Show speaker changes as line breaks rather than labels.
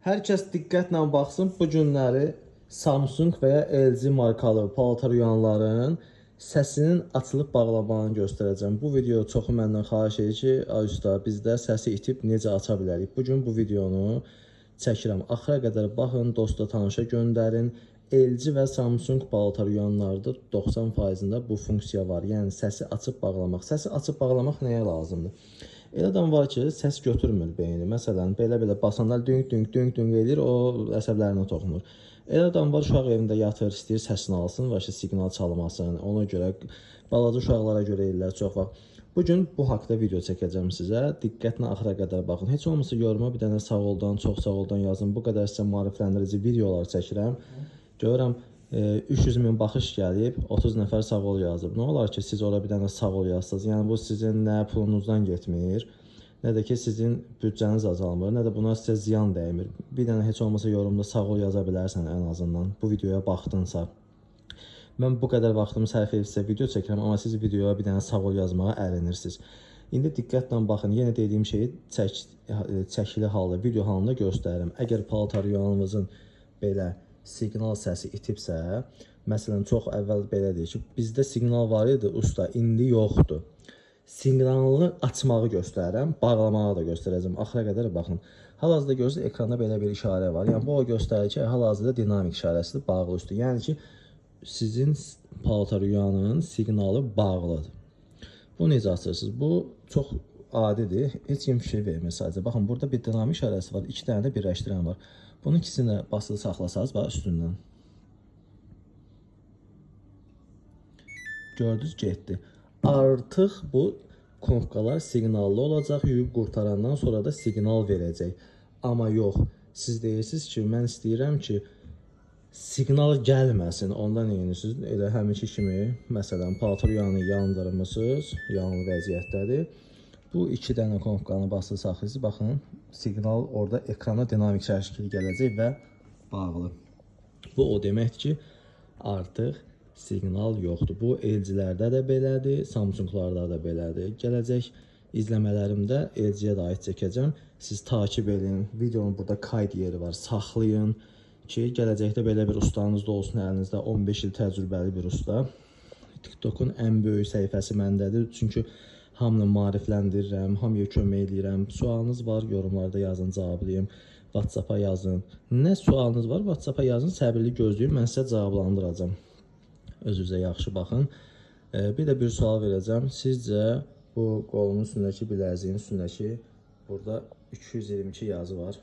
Hər kəs diqqətlə baxsın, bu günləri Samsung və ya LG markalı paltaryuyanların səsinin açılıb bağlamağını göstərəcəm. Bu video çoxu məndən xahiş edir ki, ay usta, bizdə səsi itib necə aça bilərik? Bugün bu videonu çəkirəm. Axıra qədər baxın, dosta, tanışa göndərin. LG və Samsung paltaryuyanlarda 90%-də bu funksiya var. Yəni səsi açıb bağlamaq. Səsi açıb bağlamaq nəyə lazımdır? Elə adam var ki, səs götürmür beyni. Məsələn, belə basanda dünk edir, o əsəblərinə toxunur. Elə adam var, uşaq evində yatır, istəyir səsini alsın, və siqnal çalmasın. Ona görə balaca uşaqlara görə ellər çox vaxt. Bugün bu haqda video çəkəcəm sizə. Diqqətlə axıra qədər baxın. Heç olmasa yoruma bir dənə sağ oldan, çox sağ oldan yazın. Bu qədər sizə maarifləndirici videolar çəkirəm. Görürəm 300 min baxış gəlib, 30 nəfər sağ ol yazıb. Nə olar ki, siz ora bir dənə sağ ol yazsınız? Yəni bu sizin nə pulunuzdan getmir, nə də ki sizin büdcəniz azalmır, nə də buna sizə ziyan dəymir. Bir dənə heç olmasa yorumda sağ ol yaza bilərsən ən azından. Bu videoya baxdınsa. Mən bu qədər vaxtımı sərf edib sizə video çəkirəm, amma siz videoya bir dənə sağ ol yazmağa ərinirsiniz. İndi diqqətlə baxın, yenə dediyim şeyi çəkili halda, video halında göstərirəm. Əgər paltaryuyanınızın belə siqnal səsi itibsə, məsələn, çox əvvəl belə deyir ki, bizdə siqnal var idi, usta, indi yoxdur. Siqnalını açmağı göstərirəm, bağlamağı da göstərəcəm. Axıra qədər baxın. Hal-hazırda görürsünüz, ekranda belə bir işarə var. Yəni, bu o göstərir ki, hal-hazırda dinamik işarəsidir, bağlı üstü. Yəni ki, sizin paltaryuyanın siqnalı bağlıdır. Bu necə açırsınız? Bu çox adidir. Heç kim fikir vermir sadəcə. Baxın, burada bir dinamik işarəsi var, 2 dənə də birləşdirən var. Bunun ikisini basılı saxlasanız, bax üstündən. Gördünüz, getdi. Artıq bu knopkalar siqnallı olacaq, yuyub qurtarandan sonra da siqnal verəcək. Amma yox, siz deyirsiniz ki, mən istəyirəm ki, siqnal gəlməsin, ondan neyinirsiniz? Elə həminki kimi, məsələn, paltaryanı yandırmışsınız, yanılı vəziyyətdədir. Bu 2 dənə knopkanı basılı saxlayırsınız, baxın, siqnal orada ekrana dinamik şəkil gələcək və bağlı. Bu o deməkdir ki, artıq siqnal yoxdur. Bu LG-lərdə də belədir, Samsunglarda da belədir. Gələcək izləmələrimdə LG-yə də aid çəkəcəm. Siz takib edin, videonun burada kayd yeri var, saxlayın ki, gələcəkdə belə bir ustanız da olsun əlinizdə, 15 il təcrübəli bir usta. TikTok'un ən böyük səhifəsi məndədir, çünki hamını maarifləndirirəm, hamıya kömək edirəm. Sualınız var, yorumlarda yazın, cavablayayım. WhatsApp-a yazın. Nə sualınız var, WhatsApp-a yazın, səbirli gözləyin, mən sizə cavablandıracağım. Özünüzə yaxşı baxın. Bir də bir sual verəcəm. Sizcə bu qolumun üstündəki, biləziyin üstündəki burada 222 yazı var.